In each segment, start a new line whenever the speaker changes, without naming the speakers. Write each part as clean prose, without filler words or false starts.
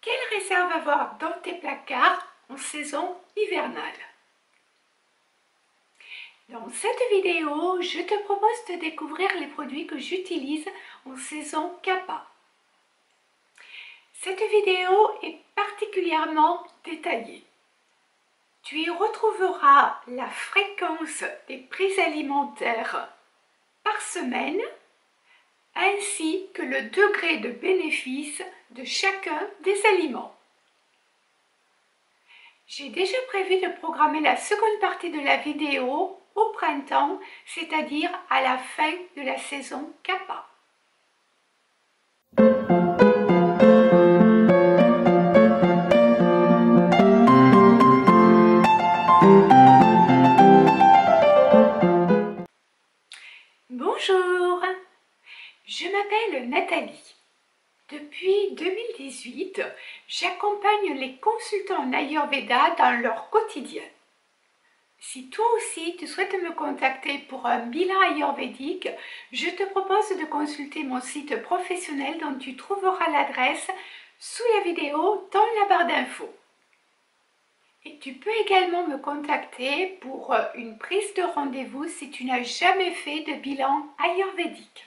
Quelle réserve avoir dans tes placards en saison hivernale? Dans cette vidéo, je te propose de découvrir les produits que j'utilise en saison CAPA. Cette vidéo est particulièrement détaillée. Tu y retrouveras la fréquence des prises alimentaires par semaine, ainsi que le degré de bénéfice de chacun des aliments. J'ai déjà prévu de programmer la seconde partie de la vidéo au printemps, c'est-à-dire à la fin de la saison CAPA. Bonjour, je m'appelle Nathalie. Depuis 2018, j'accompagne les consultants en Ayurveda dans leur quotidien. Si toi aussi tu souhaites me contacter pour un bilan ayurvédique, je te propose de consulter mon site professionnel dont tu trouveras l'adresse sous la vidéo dans la barre d'infos. Et tu peux également me contacter pour une prise de rendez-vous si tu n'as jamais fait de bilan ayurvédique.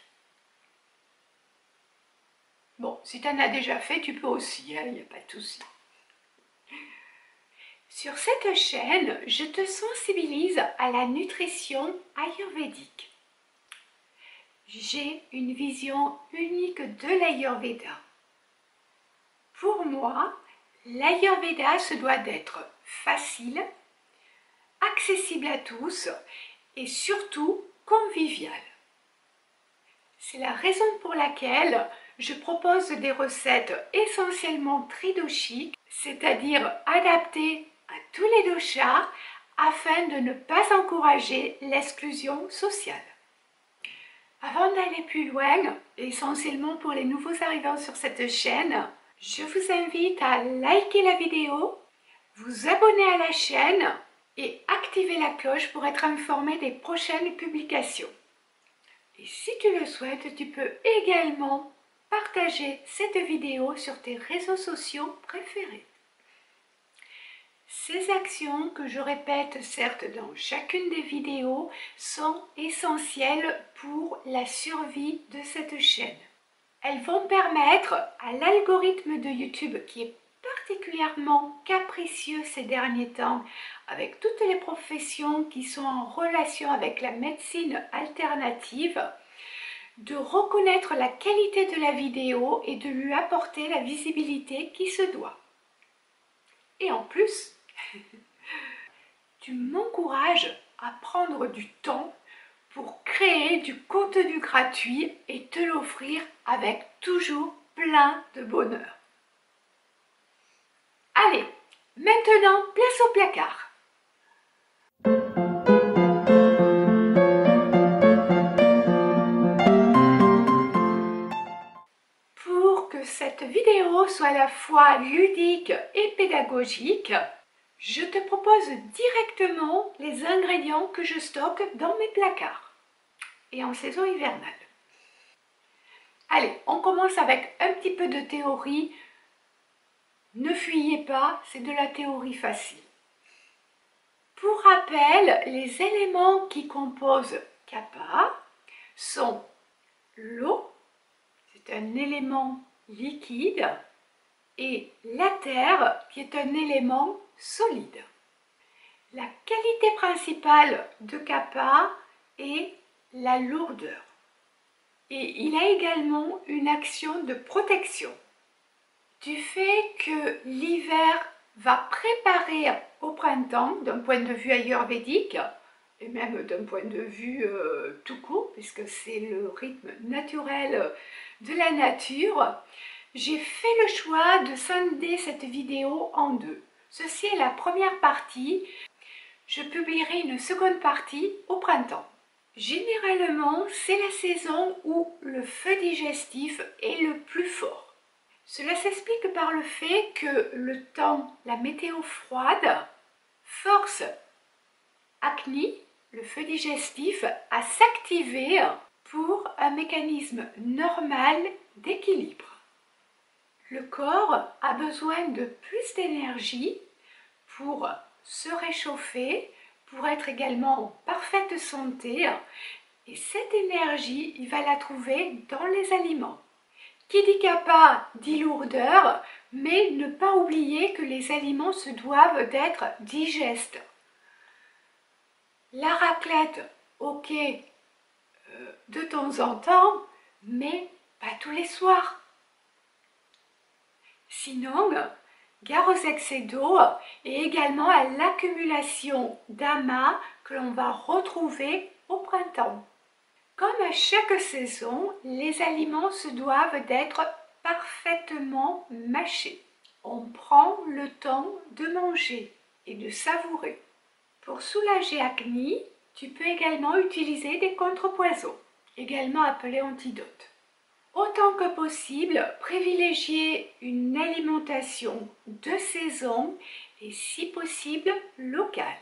Bon, si tu en as déjà fait, tu peux aussi, il n'y a pas de souci. Sur cette chaîne, je te sensibilise à la nutrition ayurvédique. J'ai une vision unique de l'Ayurveda. Pour moi, l'Ayurveda se doit d'être facile, accessible à tous et surtout convivial. C'est la raison pour laquelle je propose des recettes essentiellement tridoshiques, c'est-à-dire adaptées à tous les doshas afin de ne pas encourager l'exclusion sociale. Avant d'aller plus loin, essentiellement pour les nouveaux arrivants sur cette chaîne, je vous invite à liker la vidéo, vous abonner à la chaîne et activer la cloche pour être informé des prochaines publications. Et si tu le souhaites, tu peux également partager cette vidéo sur tes réseaux sociaux préférés. Ces actions que je répète certes dans chacune des vidéos sont essentielles pour la survie de cette chaîne. Elles vont permettre à l'algorithme de YouTube qui est particulièrement capricieux ces derniers temps avec toutes les professions qui sont en relation avec la médecine alternative de reconnaître la qualité de la vidéo et de lui apporter la visibilité qui se doit. Et en plus, tu m'encourages à prendre du temps pour créer du contenu gratuit et te l'offrir avec toujours plein de bonheur. Allez, maintenant, place au placard. Pour que cette vidéo soit à la fois ludique et pédagogique, je te propose directement les ingrédients que je stocke dans mes placards et en saison hivernale. Allez, on commence avec un petit peu de théorie. Ne fuyez pas, c'est de la théorie facile. Pour rappel, les éléments qui composent Kapha sont l'eau, c'est un élément liquide, et la terre, qui est un élément solide. La qualité principale de Kapha est la lourdeur. Et il a également une action de protection. Du fait que l'hiver va préparer au printemps, d'un point de vue ayurvédique, et même d'un point de vue tout court, puisque c'est le rythme naturel de la nature, j'ai fait le choix de scinder cette vidéo en deux. Ceci est la première partie. Je publierai une seconde partie au printemps. Généralement, c'est la saison où le feu digestif est le plus fort. Cela s'explique par le fait que le temps, la météo froide, force Agni, le feu digestif, à s'activer pour un mécanisme normal d'équilibre. Le corps a besoin de plus d'énergie pour se réchauffer, pour être également en parfaite santé. Et cette énergie, il va la trouver dans les aliments. Qui dit kappa dit lourdeur, mais ne pas oublier que les aliments se doivent d'être digestes. La raclette, ok, de temps en temps, mais pas tous les soirs. Sinon, gare aux excès d'eau et également à l'accumulation d'amas que l'on va retrouver au printemps. Comme à chaque saison, les aliments se doivent d'être parfaitement mâchés. On prend le temps de manger et de savourer. Pour soulager acné, tu peux également utiliser des contrepoisons, également appelés antidotes. Autant que possible, privilégier une alimentation de saison et si possible locale.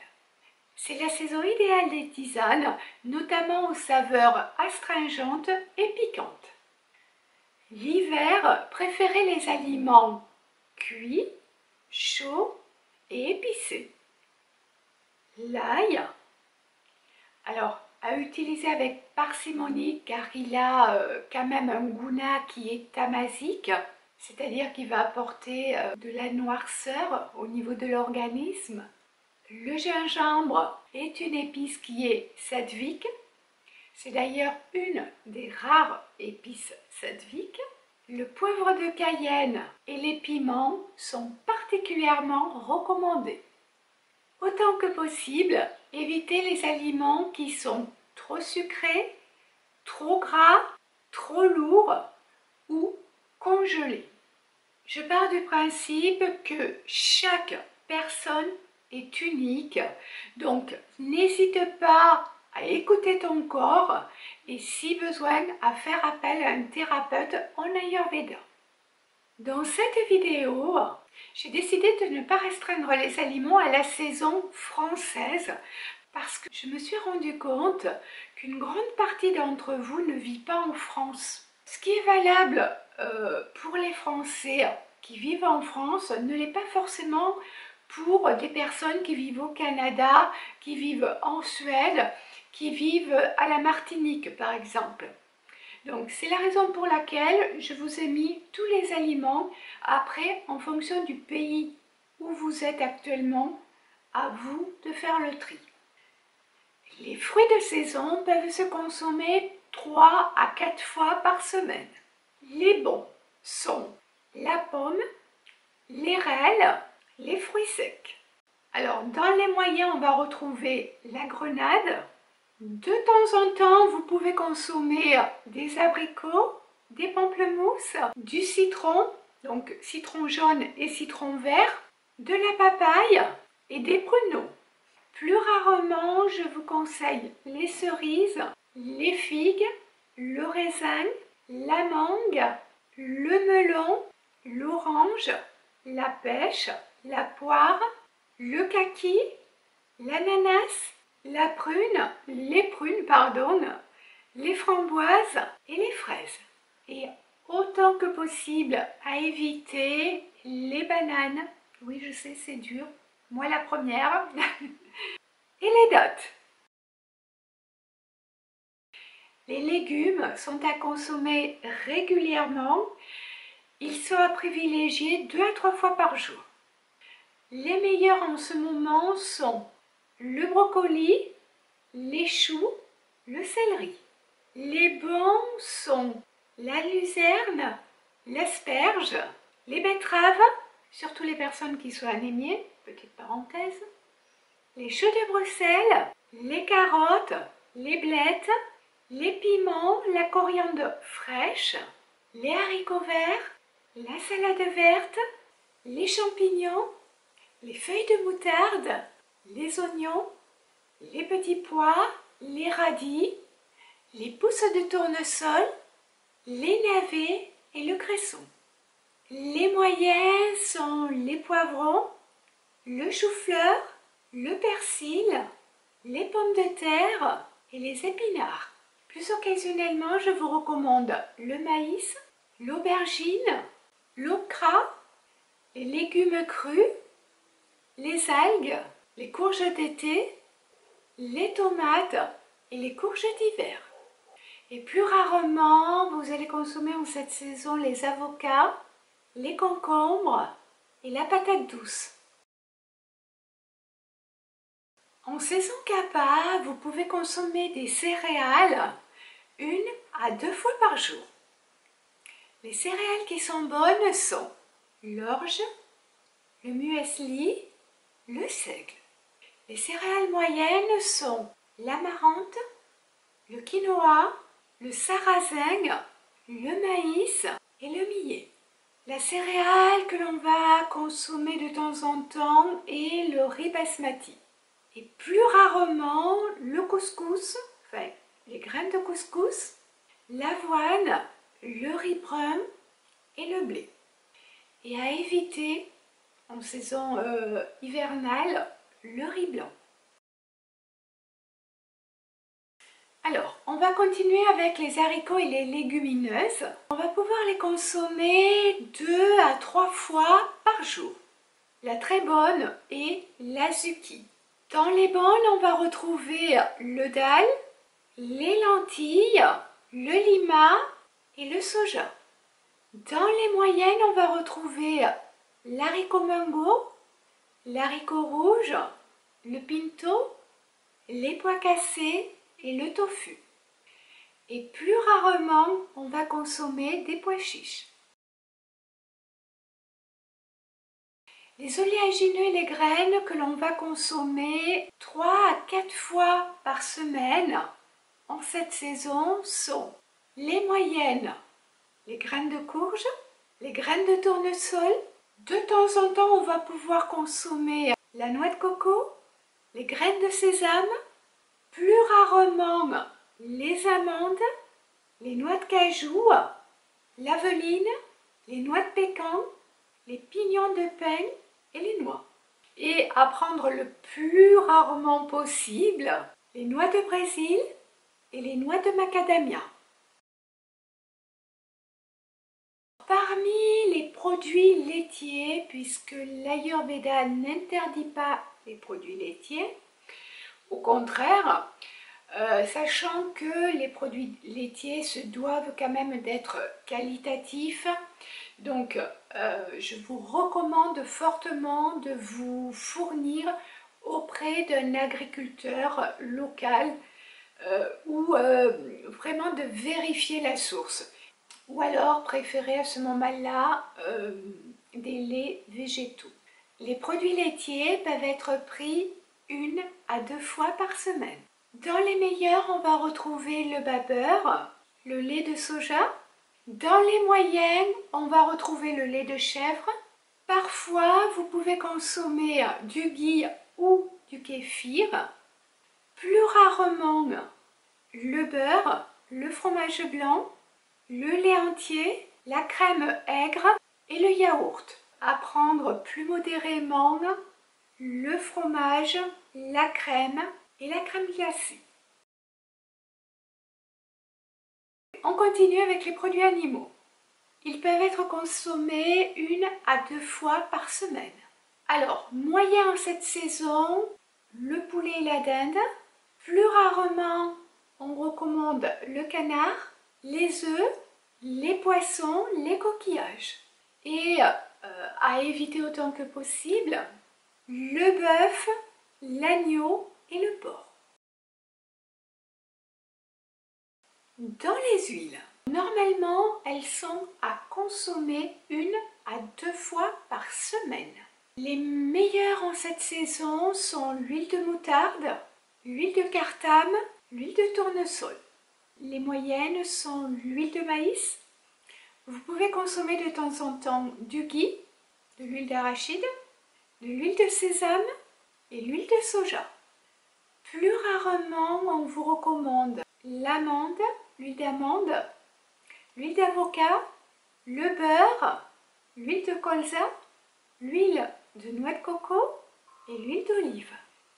C'est la saison idéale des tisanes, notamment aux saveurs astringentes et piquantes. L'hiver, préférez les aliments cuits, chauds et épicés. L'ail, alors à utiliser avec parcimonie car il a quand même un goût qui est tamasique, c'est-à-dire qu'il va apporter de la noirceur au niveau de l'organisme. Le gingembre est une épice qui est sattvique. C'est d'ailleurs une des rares épices sattviques. Le poivre de Cayenne et les piments sont particulièrement recommandés. Autant que possible, évitez les aliments qui sont trop sucrés, trop gras, trop lourds ou congelés. Je pars du principe que chaque personne est unique, donc n'hésite pas à écouter ton corps et si besoin à faire appel à un thérapeute en Ayurveda. Dans cette vidéo, j'ai décidé de ne pas restreindre les aliments à la saison française parce que je me suis rendu compte qu'une grande partie d'entre vous ne vit pas en France. Ce qui est valable pour les Français qui vivent en France ne l'est pas forcément pour des personnes qui vivent au Canada, qui vivent en Suède, qui vivent à la Martinique par exemple. Donc c'est la raison pour laquelle je vous ai mis tous les aliments. Après, en fonction du pays où vous êtes actuellement, à vous de faire le tri. Les fruits de saison peuvent se consommer 3 à 4 fois par semaine. Les bons sont la pomme, l'érelle, les fruits secs. Alors dans les moyens, on va retrouver la grenade. De temps en temps, vous pouvez consommer des abricots, des pamplemousses, du citron, donc citron jaune et citron vert, de la papaye et des pruneaux. Plus rarement, je vous conseille les cerises, les figues, le raisin, la mangue, le melon, l'orange, la pêche, la poire, le kaki, l'ananas, les prunes, les framboises et les fraises. Et autant que possible à éviter les bananes. Oui, je sais, c'est dur. Moi la première. Et les dattes. Les légumes sont à consommer régulièrement. Ils sont à privilégier 2 à 3 fois par jour. Les meilleurs en ce moment sont le brocoli, les choux, le céleri. Les bons sont la luzerne, l'asperge, les betteraves, surtout les personnes qui sont anémiées, petite parenthèse, les choux de Bruxelles, les carottes, les blettes, les piments, la coriandre fraîche, les haricots verts, la salade verte, les champignons, les feuilles de moutarde, les oignons, les petits pois, les radis, les pousses de tournesol, les navets et le cresson. Les moyens sont les poivrons, le chou-fleur, le persil, les pommes de terre et les épinards. Plus occasionnellement, je vous recommande le maïs, l'aubergine, l'okra, les légumes crus, les algues, les courges d'été, les tomates et les courges d'hiver. Et plus rarement, vous allez consommer en cette saison les avocats, les concombres et la patate douce. En saison Kappa, vous pouvez consommer des céréales 1 à 2 fois par jour. Les céréales qui sont bonnes sont l'orge, le muesli, le seigle. Les céréales moyennes sont l'amarante, le quinoa, le sarrasin, le maïs et le millet. La céréale que l'on va consommer de temps en temps est le riz basmati. Et plus rarement le couscous, enfin les graines de couscous, l'avoine, le riz brun et le blé. Et à éviter en saison hivernale, le riz blanc. Alors, on va continuer avec les haricots et les légumineuses. On va pouvoir les consommer 2 à 3 fois par jour. La très bonne est la zucchini. Dans les bonnes, on va retrouver le dalle, les lentilles, le lima et le soja. Dans les moyennes, on va retrouver l'haricot mungo, l'haricot rouge, le pinto, les pois cassés et le tofu. Et plus rarement, on va consommer des pois chiches. Les oléagineux et les graines que l'on va consommer 3 à 4 fois par semaine en cette saison sont les moyennes, les graines de courge, les graines de tournesol. De temps en temps, on va pouvoir consommer la noix de coco, les graines de sésame, plus rarement les amandes, les noix de cajou, l'aveline, les noix de pécan, les pignons de pin et les noix. Et à prendre le plus rarement possible, les noix de Brésil et les noix de macadamia. Parmi les produits laitiers, puisque l'Ayurveda n'interdit pas les produits laitiers, au contraire, sachant que les produits laitiers se doivent quand même d'être qualitatifs, donc je vous recommande fortement de vous fournir auprès d'un agriculteur local ou vraiment de vérifier la source. Ou alors préférez à ce moment-là des laits végétaux. Les produits laitiers peuvent être pris 1 à 2 fois par semaine. Dans les meilleurs, on va retrouver le babeur, le lait de soja. Dans les moyennes, on va retrouver le lait de chèvre. Parfois, vous pouvez consommer du ghee ou du kéfir. Plus rarement, le beurre, le fromage blanc, le lait entier, la crème aigre et le yaourt. À prendre plus modérément le fromage, la crème et la crème glacée. On continue avec les produits animaux. Ils peuvent être consommés 1 à 2 fois par semaine. Alors, moyen en cette saison, le poulet et la dinde. Plus rarement, on recommande le canard, les œufs, les poissons, les coquillages. Et à éviter autant que possible, le bœuf, l'agneau et le porc. Dans les huiles, normalement, elles sont à consommer 1 à 2 fois par semaine. Les meilleures en cette saison sont l'huile de moutarde, l'huile de cartame, l'huile de tournesol. Les moyennes sont l'huile de maïs. Vous pouvez consommer de temps en temps du ghee, de l'huile d'arachide, de l'huile de sésame et l'huile de soja. Plus rarement, on vous recommande l'amande, l'huile d'amande, l'huile d'avocat, le beurre, l'huile de colza, l'huile de noix de coco et l'huile d'olive.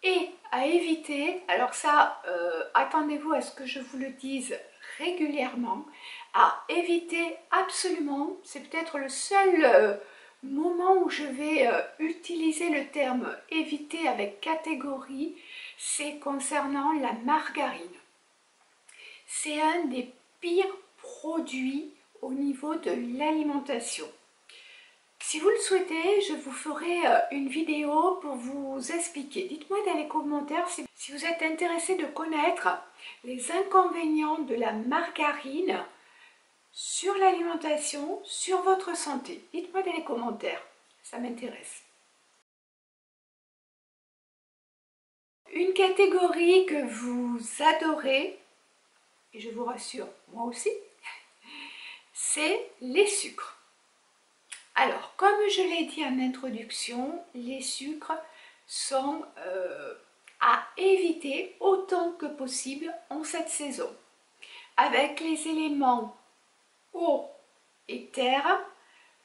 Et à éviter, alors ça, attendez-vous à ce que je vous le dise régulièrement, à éviter absolument, c'est peut-être le seul moment où je vais utiliser le terme éviter avec catégorie, c'est concernant la margarine. C'est un des pires produits au niveau de l'alimentation. Si vous le souhaitez, je vous ferai une vidéo pour vous expliquer. Dites-moi dans les commentaires si vous êtes intéressé de connaître les inconvénients de la margarine sur l'alimentation, sur votre santé. Dites-moi dans les commentaires, ça m'intéresse. Une catégorie que vous adorez, et je vous rassure, moi aussi, c'est les sucres. Alors, comme je l'ai dit en introduction, les sucres sont à éviter autant que possible en cette saison. Avec les éléments eau et terre,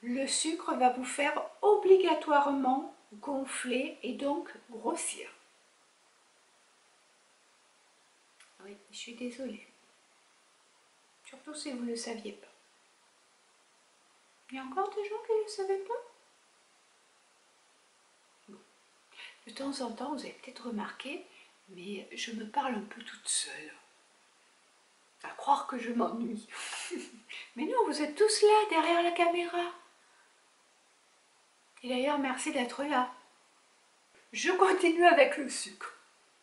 le sucre va vous faire obligatoirement gonfler et donc grossir. Oui, je suis désolée. Surtout si vous ne le saviez pas. Il y a encore des gens qui ne le savaient pas? Bon. De temps en temps, vous avez peut-être remarqué, mais je me parle un peu toute seule. À croire que je m'ennuie. Mais non, vous êtes tous là, derrière la caméra. Et d'ailleurs, merci d'être là. Je continue avec le sucre.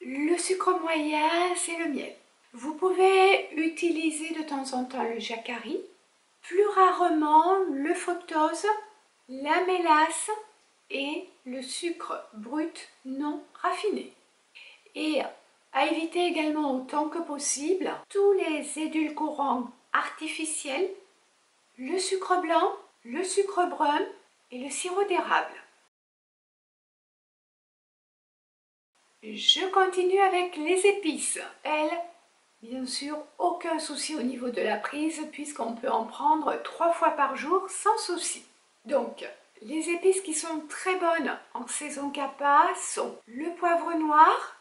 Le sucre moyen, c'est le miel. Vous pouvez utiliser de temps en temps le jacquari, plus rarement le fructose, la mélasse et le sucre brut non raffiné. Et à éviter également autant que possible tous les édulcorants artificiels, le sucre blanc, le sucre brun et le sirop d'érable. Je continue avec les épices. Elles, bien sûr, aucun souci au niveau de la prise puisqu'on peut en prendre 3 fois par jour sans souci. Donc, les épices qui sont très bonnes en saison capa sont le poivre noir,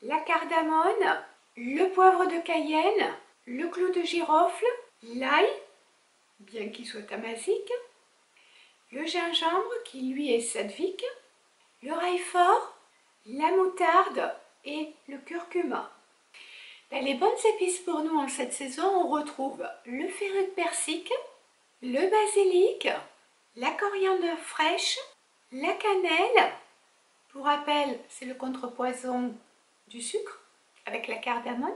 la cardamone, le poivre de Cayenne, le clou de girofle, l'ail, bien qu'il soit tamasique, le gingembre qui lui est sadvique, le raifort, la moutarde et le curcuma. Les bonnes épices pour nous en cette saison, on retrouve le féru de persique, le basilic, la coriandre fraîche, la cannelle. Pour rappel, c'est le contrepoison du sucre avec la cardamone.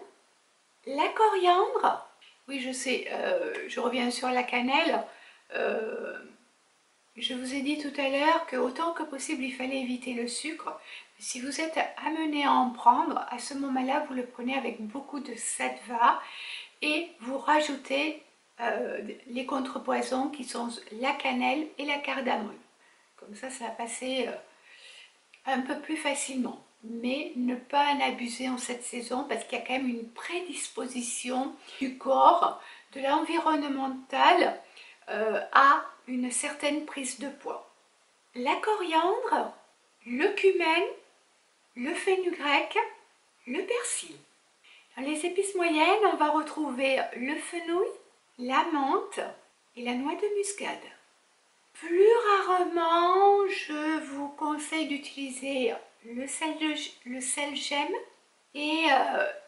La coriandre, oui je sais, je reviens sur la cannelle. Je vous ai dit tout à l'heure que autant que possible il fallait éviter le sucre. Si vous êtes amené à en prendre, à ce moment-là vous le prenez avec beaucoup de sattva et vous rajoutez les contrepoisons qui sont la cannelle et la cardamone. Comme ça va passer un peu plus facilement. Mais ne pas en abuser en cette saison parce qu'il y a quand même une prédisposition du corps, de l'environnemental à une certaine prise de poids. La coriandre, le cumin, le fenugrec, le persil. Dans les épices moyennes, on va retrouver le fenouil, la menthe et la noix de muscade. Plus rarement, je vous conseille d'utiliser le sel gemme et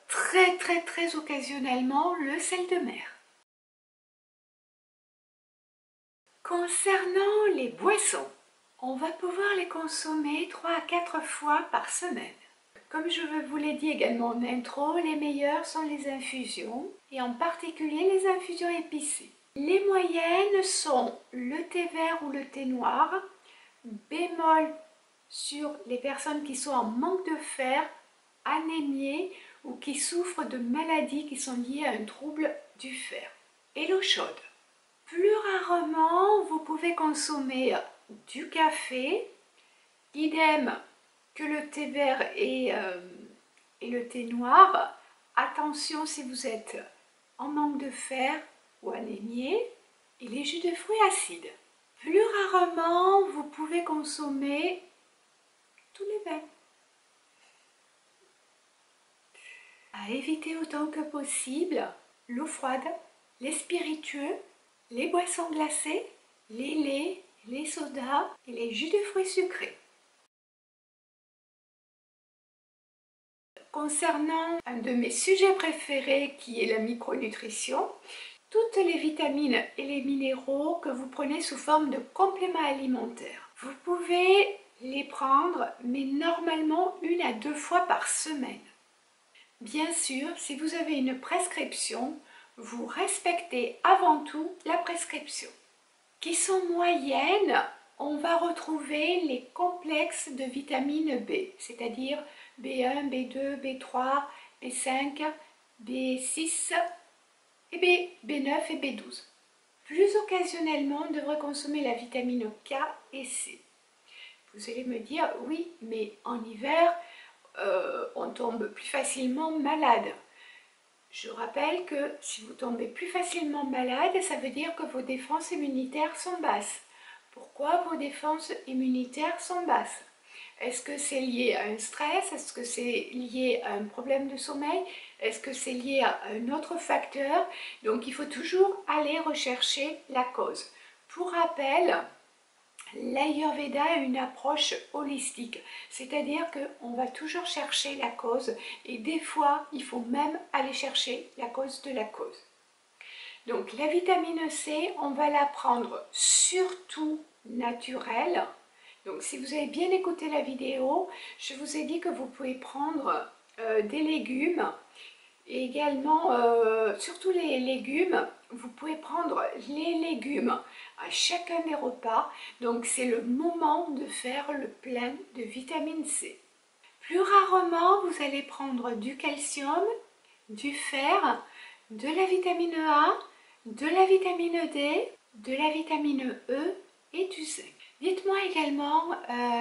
très occasionnellement le sel de mer. Concernant les boissons, on va pouvoir les consommer 3 à 4 fois par semaine. Comme je vous l'ai dit également en intro, les meilleures sont les infusions et en particulier les infusions épicées. Les moyennes sont le thé vert ou le thé noir, bémol sur les personnes qui sont en manque de fer, anémiées ou qui souffrent de maladies qui sont liées à un trouble du fer. Et l'eau chaude. Plus rarement, vous pouvez consommer du café, idem que le thé vert et le thé noir. Attention si vous êtes en manque de fer ou anémié, et les jus de fruits acides. Plus rarement, vous pouvez consommer tous les vins. À éviter autant que possible l'eau froide, les spiritueux, les boissons glacées, les laits, les sodas et les jus de fruits sucrés. Concernant un de mes sujets préférés qui est la micronutrition, toutes les vitamines et les minéraux que vous prenez sous forme de compléments alimentaires. Vous pouvez les prendre, mais normalement 1 à 2 fois par semaine. Bien sûr, si vous avez une prescription, vous respectez avant tout la prescription. Qui sont moyennes, on va retrouver les complexes de vitamine B, c'est-à-dire B1, B2, B3, B5, B6 et B9 et B12. Plus occasionnellement, on devrait consommer la vitamine K et C. Vous allez me dire, oui, mais en hiver, on tombe plus facilement malade. Je rappelle que si vous tombez plus facilement malade, ça veut dire que vos défenses immunitaires sont basses. Pourquoi vos défenses immunitaires sont basses? Est-ce que c'est lié à un stress? Est-ce que c'est lié à un problème de sommeil? Est-ce que c'est lié à un autre facteur? Donc il faut toujours aller rechercher la cause. Pour rappel, l'Ayurveda a une approche holistique, c'est-à-dire qu'on va toujours chercher la cause et des fois, il faut même aller chercher la cause de la cause. Donc la vitamine C, on va la prendre surtout naturelle. Donc si vous avez bien écouté la vidéo, je vous ai dit que vous pouvez prendre des légumes et également, surtout les légumes, vous pouvez prendre les légumes à chacun des repas. Donc c'est le moment de faire le plein de vitamine C. Plus rarement, vous allez prendre du calcium, du fer, de la vitamine A, de la vitamine D, de la vitamine E et du zinc. Dites-moi également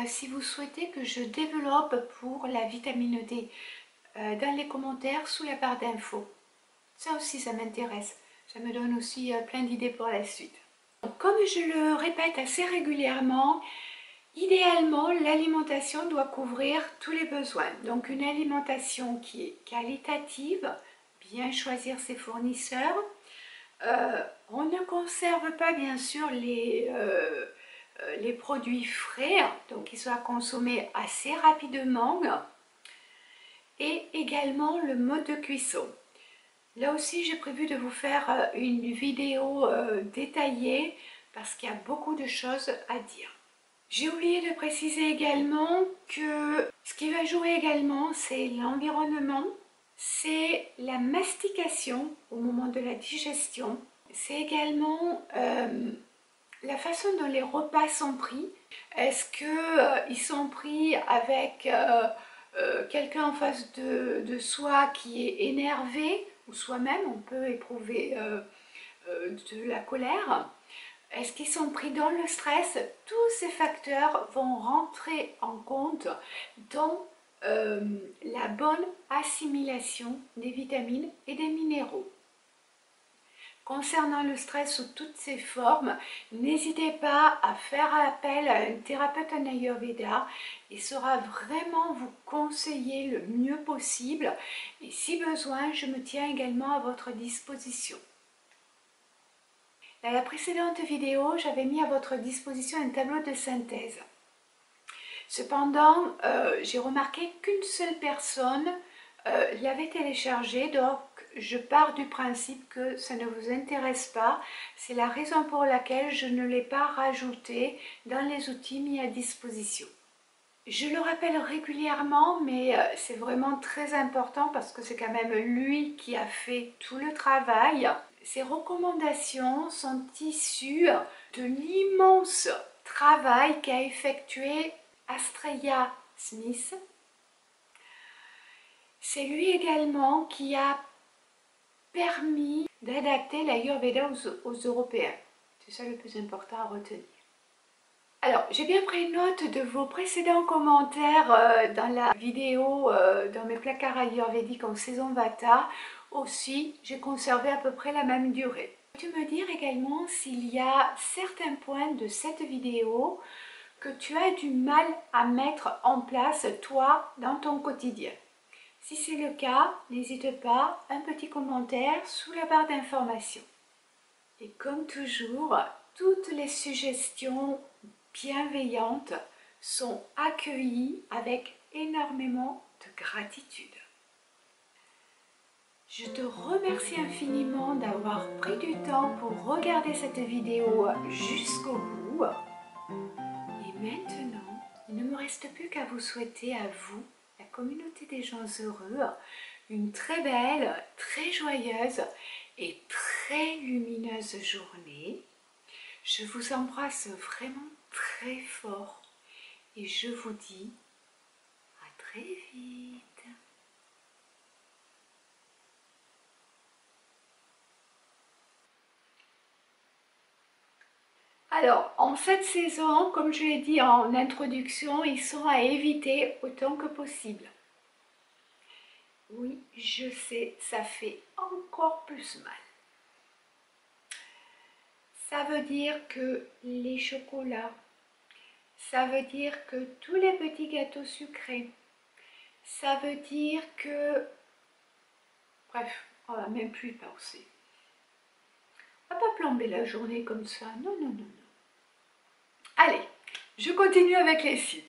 si vous souhaitez que je développe pour la vitamine D dans les commentaires sous la barre d'infos. Ça aussi, ça m'intéresse. Ça me donne aussi plein d'idées pour la suite. Donc, comme je le répète assez régulièrement, idéalement, l'alimentation doit couvrir tous les besoins. Donc une alimentation qui est qualitative, bien choisir ses fournisseurs. On ne conserve pas bien sûr les produits frais, donc ils soient consommés assez rapidement. Et également le mode de cuisson. Là aussi, j'ai prévu de vous faire une vidéo détaillée parce qu'il y a beaucoup de choses à dire. J'ai oublié de préciser également que ce qui va jouer également, c'est l'environnement, c'est la mastication au moment de la digestion, c'est également la façon dont les repas sont pris. Est-ce qu'ils sont pris avec quelqu'un en face de soi qui est énervé, ou soi-même, on peut éprouver de la colère? Est-ce qu'ils sont pris dans le stress? Tous ces facteurs vont rentrer en compte dans la bonne assimilation des vitamines et des minéraux. Concernant le stress sous toutes ses formes, n'hésitez pas à faire appel à un thérapeute en Ayurveda. Il saura vraiment vous conseiller le mieux possible et si besoin, je me tiens également à votre disposition. Dans la précédente vidéo, j'avais mis à votre disposition un tableau de synthèse. Cependant, j'ai remarqué qu'une seule personne l'avait téléchargé, donc je pars du principe que ça ne vous intéresse pas. C'est la raison pour laquelle je ne l'ai pas rajouté dans les outils mis à disposition. Je le rappelle régulièrement, mais c'est vraiment très important parce que c'est quand même lui qui a fait tout le travail. Ces recommandations sont issues de l'immense travail qu'a effectué Astrea Smith. C'est lui également qui a permis d'adapter l'Ayurveda aux Européens. C'est ça le plus important à retenir. Alors, j'ai bien pris note de vos précédents commentaires dans la vidéo dans mes placards ayurvédiques en saison Vata. Aussi, j'ai conservé à peu près la même durée. Peux-tu me dire également s'il y a certains points de cette vidéo que tu as du mal à mettre en place, toi, dans ton quotidien? Si c'est le cas, n'hésite pas, un petit commentaire sous la barre d'informations. Et comme toujours, toutes les suggestions bienveillantes sont accueillies avec énormément de gratitude. Je te remercie infiniment d'avoir pris du temps pour regarder cette vidéo jusqu'au bout. Et maintenant, il ne me reste plus qu'à vous souhaiter à vous, la communauté des gens heureux, une très belle, très joyeuse et très lumineuse journée. Je vous embrasse vraiment très fort et je vous dis à très vite. Alors, en cette saison, comme je l'ai dit en introduction, ils sont à éviter autant que possible. Oui, je sais, ça fait encore plus mal. Ça veut dire que les chocolats, ça veut dire que tous les petits gâteaux sucrés, ça veut dire que... Bref, on va même plus y penser. On va pas plomber la journée comme ça, non, non, non, non. Allez, je continue avec les sites.